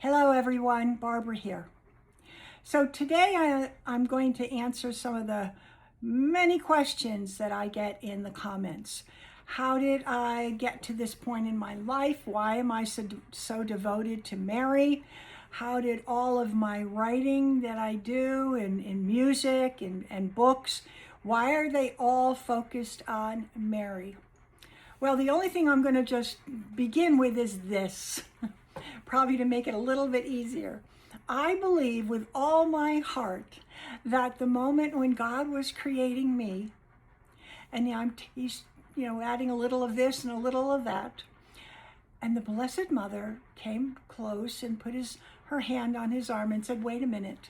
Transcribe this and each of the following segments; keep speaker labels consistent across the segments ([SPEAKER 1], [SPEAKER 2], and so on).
[SPEAKER 1] Hello everyone, Barbara here. So today I'm going to answer some of the many questions that I get in the comments. How did I get to this point in my life? Why am I so devoted to Mary? How did all of my writing that I do in music and books, why are they all focused on Mary? Well, the only thing I'm going to just begin with is this. Probably to make it a little bit easier. I believe with all my heart that the moment when God was creating me, and he's adding a little of this and a little of that, and the Blessed Mother came close and put her hand on his arm and said, "Wait a minute,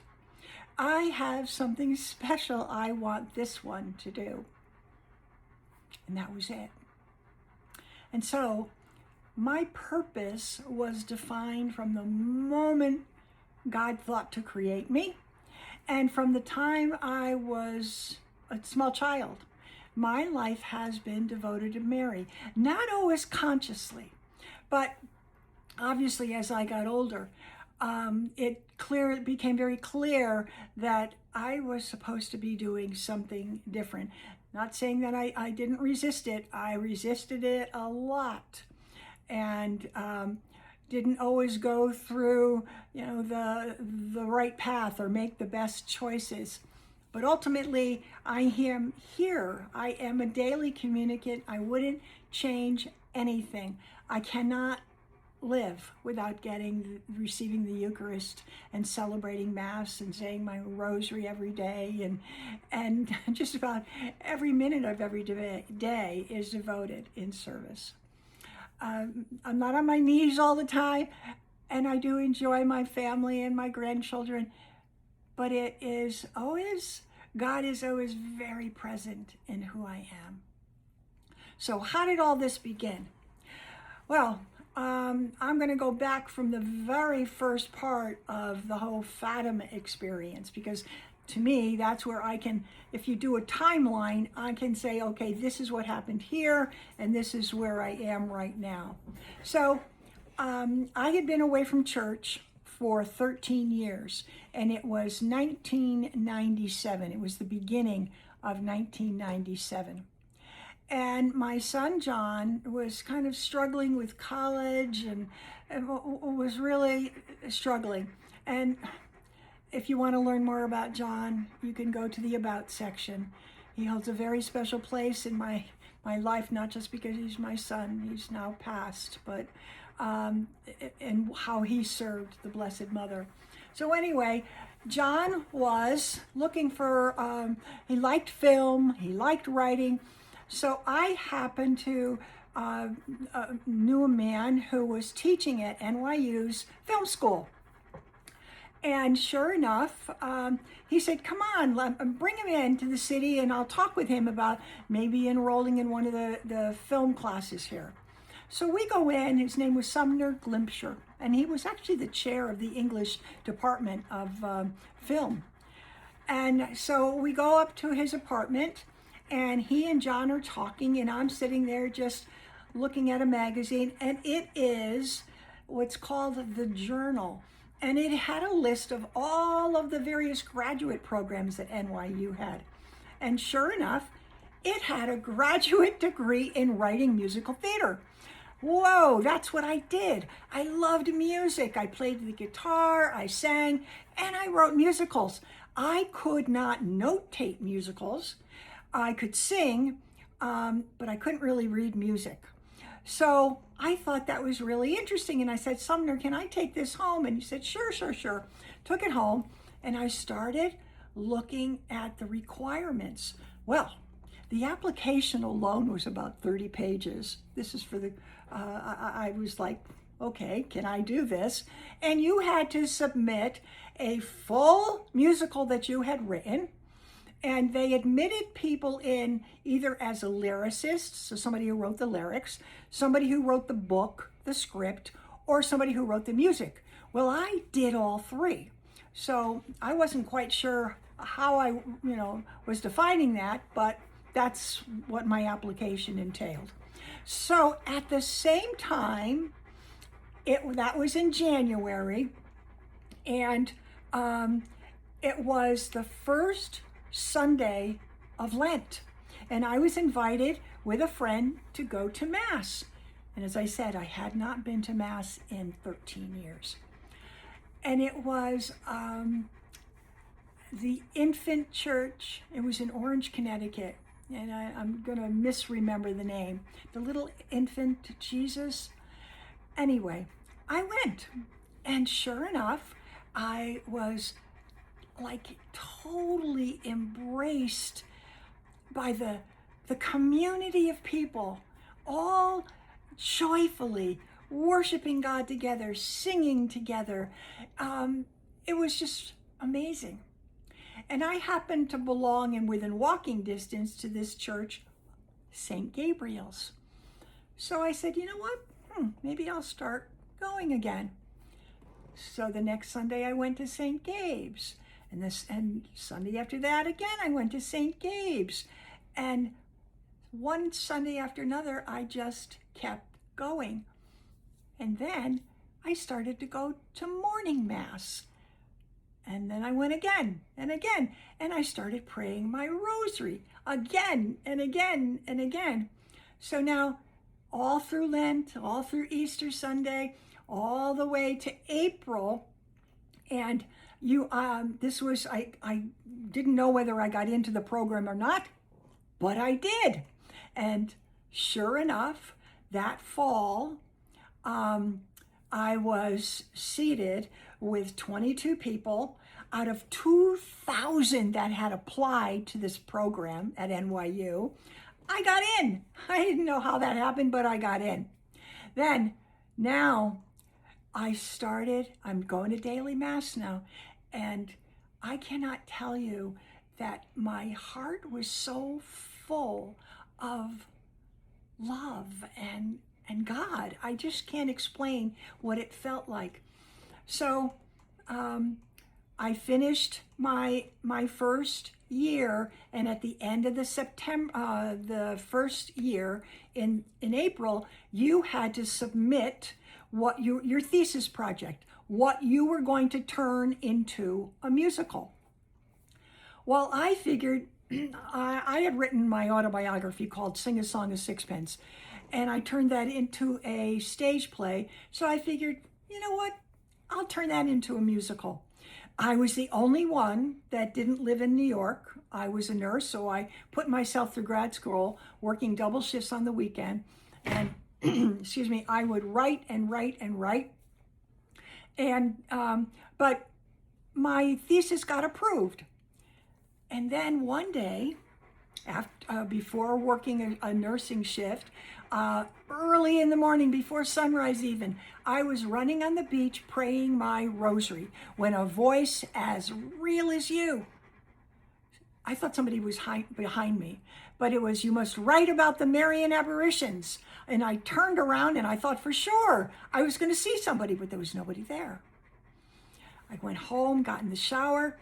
[SPEAKER 1] I have something special I want this one to do." And that was it. And so my purpose was defined from the moment God thought to create me, and from the time I was a small child. My life has been devoted to Mary, not always consciously, but obviously as I got older, it became very clear that I was supposed to be doing something different. Not saying that I didn't resist it. I resisted it a lot, and didn't always go through the right path or make the best choices. But ultimately, I am here. I am a daily communicant. I wouldn't change anything. I cannot live without receiving the Eucharist and celebrating Mass and saying my rosary every day, and just about every minute of every day is devoted in service. I'm not on my knees all the time, and I do enjoy my family and my grandchildren, but God is always very present in who I am. So how did all this begin? Well, I'm going to go back from the very first part of the whole Fatima experience, because to me, that's where I can, if you do a timeline, I can say, okay, this is what happened here, and this is where I am right now. So I had been away from church for 13 years, and it was 1997. It was the beginning of 1997. And my son, John, was kind of struggling with college and was really struggling. And if you want to learn more about John, you can go to the About section. He holds a very special place in my life, not just because he's my son, he's now passed, but and how he served the Blessed Mother. So anyway, John was looking for, he liked film, he liked writing. So I happened to knew a man who was teaching at NYU's film school. And sure enough, he said, "Come on, bring him into the city and I'll talk with him about maybe enrolling in one of the film classes here." So we go in. His name was Sumner Glimpsher, and he was actually the chair of the English department of film. And so we go up to his apartment, and he and John are talking, and I'm sitting there just looking at a magazine, and it is what's called The Journal. And it had a list of all of the various graduate programs that NYU had. And sure enough, it had a graduate degree in writing musical theater. Whoa, that's what I did. I loved music. I played the guitar, I sang, and I wrote musicals. I could not notate musicals. I could sing, but I couldn't really read music. So I thought that was really interesting. And I said, "Sumner, can I take this home?" And he said, sure. Took it home, and I started looking at the requirements. Well, the application alone was about 30 pages. This is for I was like, okay, can I do this? And you had to submit a full musical that you had written. And they admitted people in either as a lyricist, so somebody who wrote the lyrics, somebody who wrote the book, the script, or somebody who wrote the music. Well, I did all three. So I wasn't quite sure how I, was defining that, but that's what my application entailed. So at the same time, That was in January, and it was the first Sunday of Lent. And I was invited with a friend to go to Mass. And as I said, I had not been to Mass in 13 years. And it was the infant church. It was in Orange, Connecticut. And I'm going to misremember the name. The little infant Jesus. Anyway, I went. And sure enough, I was like totally embraced by the community of people, all joyfully worshiping God together, singing together. It was just amazing. And I happened to belong and within walking distance to this church, St. Gabriel's. So I said, you know what? Maybe I'll start going again. So the next Sunday I went to St. Gabe's. And Sunday after that again, I went to St. Gabe's. And one Sunday after another, I just kept going. And then I started to go to morning Mass. And then I went again and again. And I started praying my rosary again and again and again. So now, all through Lent, all through Easter Sunday, all the way to April, and this was, I didn't know whether I got into the program or not, but I did. And sure enough, that fall, I was seated with 22 people out of 2,000 that had applied to this program at NYU. I got in. I didn't know how that happened, but I got in. Then, now, I'm going to daily Mass now, and I cannot tell you that my heart was so full of love and God. I just can't explain what it felt like. So I finished my first year, and at the end of the first year in April, you had to submit what your thesis project, what you were going to turn into a musical. Well, I figured I had written my autobiography called Sing a Song of Sixpence, and I turned that into a stage play. So I figured, you know what? I'll turn that into a musical. I was the only one that didn't live in New York. I was a nurse, so I put myself through grad school, working double shifts on the weekend. And excuse me, I would write and write and write. And but my thesis got approved. And then one day, before working a nursing shift, early in the morning, before sunrise even, I was running on the beach praying my rosary when a voice as real as you, I thought somebody was behind me, but it was, "You must write about the Marian apparitions." And I turned around and I thought for sure I was going to see somebody, but there was nobody there. I went home, got in the shower.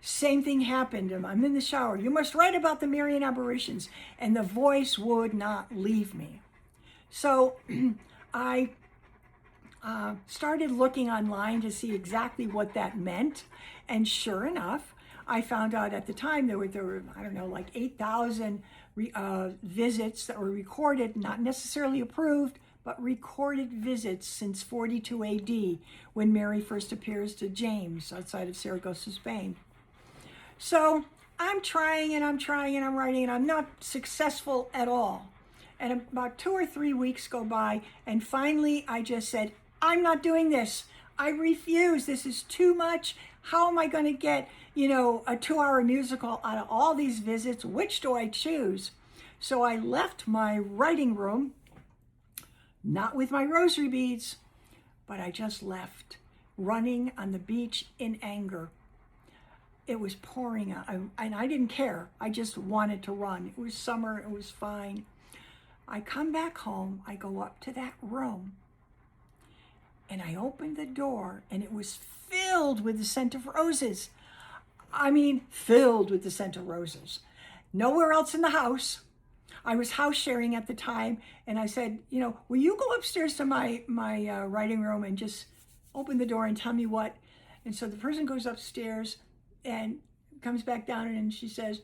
[SPEAKER 1] Same thing happened. I'm in the shower. "You must write about the Marian apparitions." And the voice would not leave me. So I started looking online to see exactly what that meant. And sure enough, I found out at the time there were I don't know, like 8,000 visits that were recorded, not necessarily approved, but recorded visits since 42 AD, when Mary first appears to James outside of Saragossa, Spain. So I'm trying and I'm writing, and I'm not successful at all. And about 2 or 3 weeks go by, and finally I just said, I'm not doing this. I refuse. This is too much. How am I going to get, a 2-hour musical out of all these visits? Which do I choose? So I left my writing room, not with my rosary beads, but I just left, running on the beach in anger. It was pouring out, and I didn't care. I just wanted to run. It was summer. It was fine. I come back home. I go up to that room, and I opened the door, and it was filled with the scent of roses. I mean, filled with the scent of roses. Nowhere else in the house. I was house sharing at the time, and I said, you know, will you go upstairs to my writing room and just open the door and tell me what? And so the person goes upstairs and comes back down, and she says,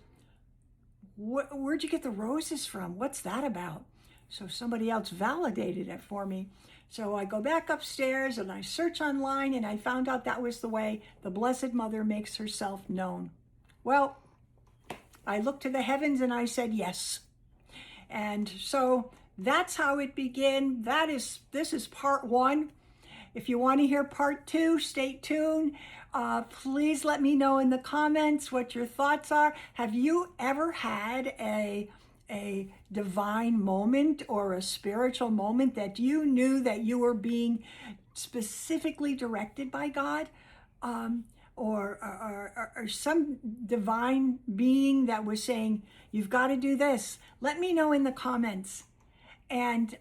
[SPEAKER 1] where'd you get the roses from? What's that about? So somebody else validated it for me. So I go back upstairs and I search online, and I found out that was the way the Blessed Mother makes herself known. Well, I looked to the heavens and I said yes. And so that's how it began. This is part 1. If you want to hear part 2, stay tuned. Please let me know in the comments what your thoughts are. Have you ever had a divine moment or a spiritual moment that you knew that you were being specifically directed by God? Or some divine being that was saying, you've got to do this? Let me know in the comments. And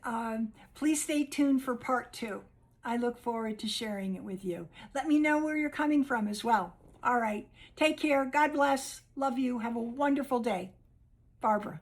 [SPEAKER 1] please stay tuned for part 2. I look forward to sharing it with you. Let me know where you're coming from as well. All right. Take care. God bless. Love you. Have a wonderful day. Barbara.